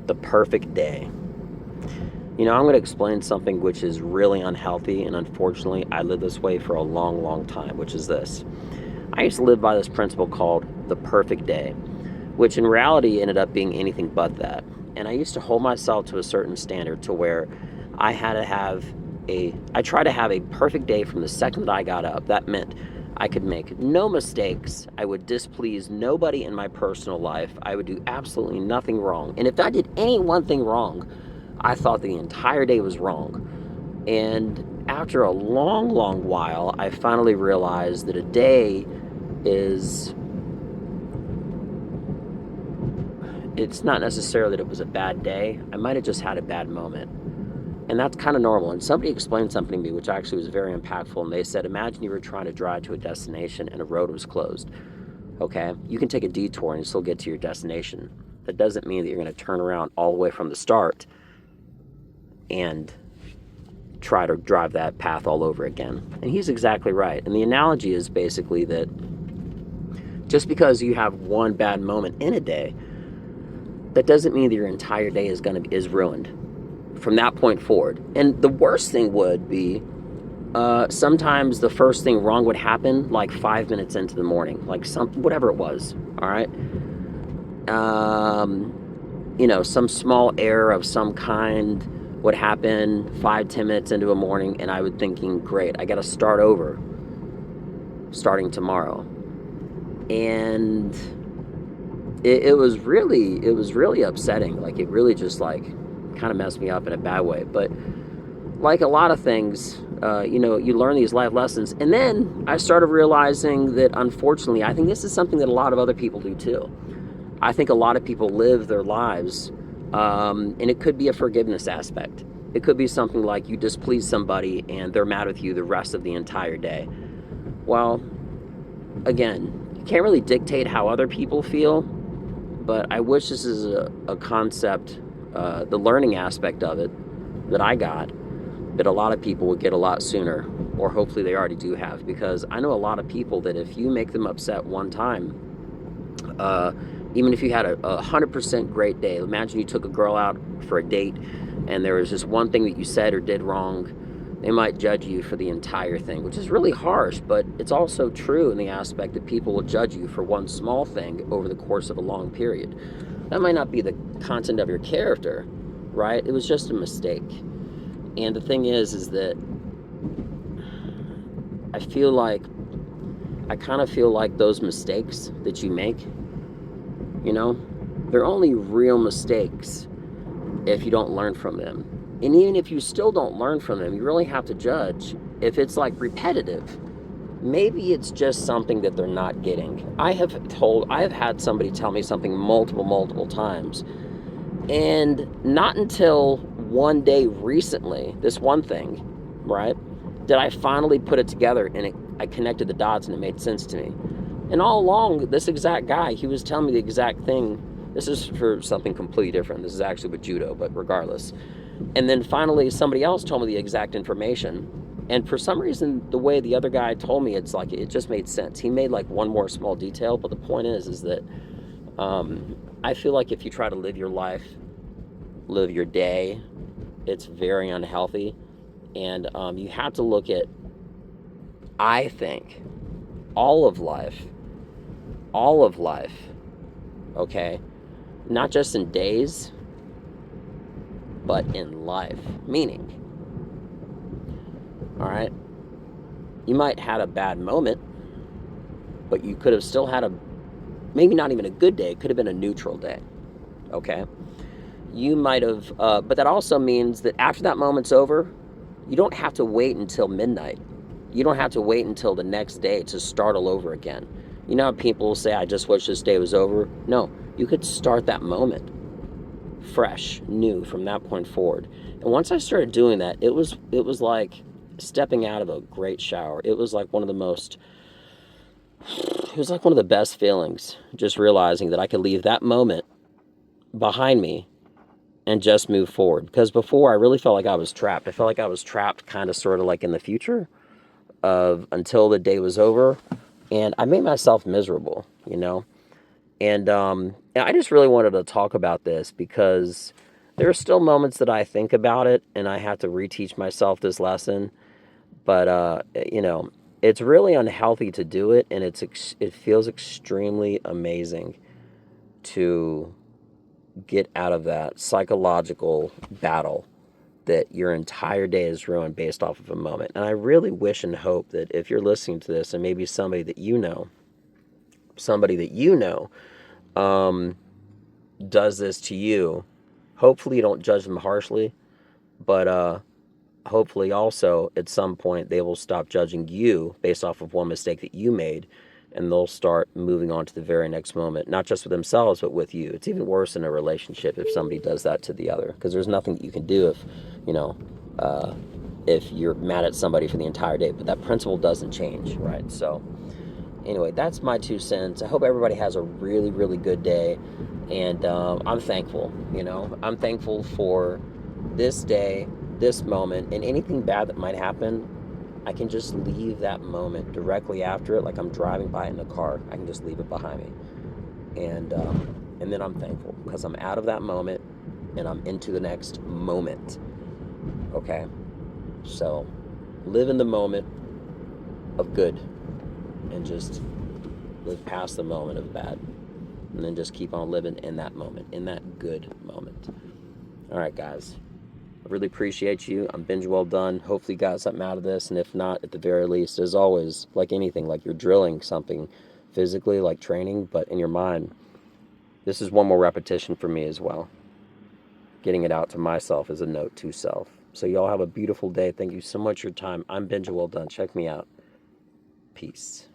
The perfect day. I'm going to explain something which is really unhealthy, and unfortunately, I lived this way for a long, long time, which is this. I used to live by this principle called the perfect day, which in reality ended up being anything but that. And I used to hold myself to a certain standard to where I try to have a perfect day from the second that I got up. That meant I could make no mistakes. I would displease nobody in my personal life. I would do absolutely nothing wrong. And if I did any one thing wrong, I thought the entire day was wrong. And after a long, long while, I finally realized that a day is, it's not necessarily that it was a bad day. I might have just had a bad moment. And that's kind of normal. And somebody explained something to me, which actually was very impactful. And they said, imagine you were trying to drive to a destination and a road was closed. Okay? You can take a detour and still get to your destination. That doesn't mean that you're going to turn around all the way from the start and try to drive that path all over again. And he's exactly right. And the analogy is basically that just because you have one bad moment in a day, that doesn't mean that your entire day is ruined from that point forward. And the worst thing would be sometimes the first thing wrong would happen like 5 minutes into the morning, like whatever it was. All right. Some small error of some kind would happen 5-10 minutes into a morning, and I would thinking, great, I got to start over starting tomorrow. And it was really upsetting. Like, it really just like kind of messed me up in a bad way. But like a lot of things, you learn these life lessons. And then I started realizing that, unfortunately, I think this is something that a lot of other people do too. I think a lot of people live their lives, and it could be a forgiveness aspect. It could be something like you displease somebody and they're mad with you the rest of the entire day. Well, again, you can't really dictate how other people feel, but I wish this is a concept, the learning aspect of it that I got, that a lot of people would get a lot sooner, or hopefully they already do have, because I know a lot of people that if you make them upset one time, even if you had a 100% great day, imagine you took a girl out for a date and there was just one thing that you said or did wrong, they might judge you for the entire thing, which is really harsh, but it's also true in the aspect that people will judge you for one small thing over the course of a long period. That might not be the content of your character, right? It was just a mistake. And the thing is that I kind of feel like those mistakes that you make, they're only real mistakes if you don't learn from them. And even if you still don't learn from them, you really have to judge if it's like repetitive. Maybe it's just something that they're not getting. I have had somebody tell me something multiple times, and not until one day recently, this one thing, right, did I finally put it together, and I connected the dots and it made sense to me. And all along, this exact guy, he was telling me the exact thing. This is for something completely different. This is actually with judo, but regardless. And then finally, somebody else told me the exact information. And for some reason, the way the other guy told me, it's like, it just made sense. He made like one more small detail, but the point is that I feel like if you try to live your life, live your day, it's very unhealthy. And you have to look at, I think, all of life, okay? Not just in days, but in life. Meaning, all right, you might have a bad moment, but you could have still had maybe not even a good day, it could have been a neutral day, okay? You might have, but that also means that after that moment's over, you don't have to wait until midnight. You don't have to wait until the next day to start all over again. You know how people say, I just wish this day was over? No, you could start that moment fresh, new from that point forward. And once I started doing that, it was like stepping out of a great shower. It was like one of the best feelings, just realizing that I could leave that moment behind me and just move forward. Because before, I really felt like I was trapped. I felt like I was trapped kind of sort of like in the future of until the day was over. And I made myself miserable, And I just really wanted to talk about this because there are still moments that I think about it and I have to reteach myself this lesson. But you know, it's really unhealthy to do it, and it feels extremely amazing to get out of that psychological battle that your entire day is ruined based off of a moment. And I really wish and hope that if you're listening to this, and maybe somebody that you know, um, does this to you, hopefully you don't judge them harshly, but hopefully also at some point they will stop judging you based off of one mistake that you made, and they'll start moving on to the very next moment, not just with themselves but with you. It's even worse in a relationship if somebody does that to the other, because there's nothing that you can do if you know uh, if you're mad at somebody for the entire day, but that principle doesn't change, right? So anyway, that's my 2 cents. I hope everybody has a really, really good day. And I'm thankful, I'm thankful for this day, this moment, and anything bad that might happen. I can just leave that moment directly after it, like I'm driving by it in a car. I can just leave it behind me. And then I'm thankful because I'm out of that moment and I'm into the next moment. Okay? So live in the moment of good and just live past the moment of bad, and then just keep on living in that moment, in that good moment. All right, guys, I really appreciate you. I'm binge well done. Hopefully you got something out of this, and if not, at the very least, as always, like anything, like you're drilling something physically, like training, but in your mind, this is one more repetition for me as well, getting it out to myself as a note to self. So y'all have a beautiful day. Thank you so much for your time. I'm binge well done. Check me out. Peace.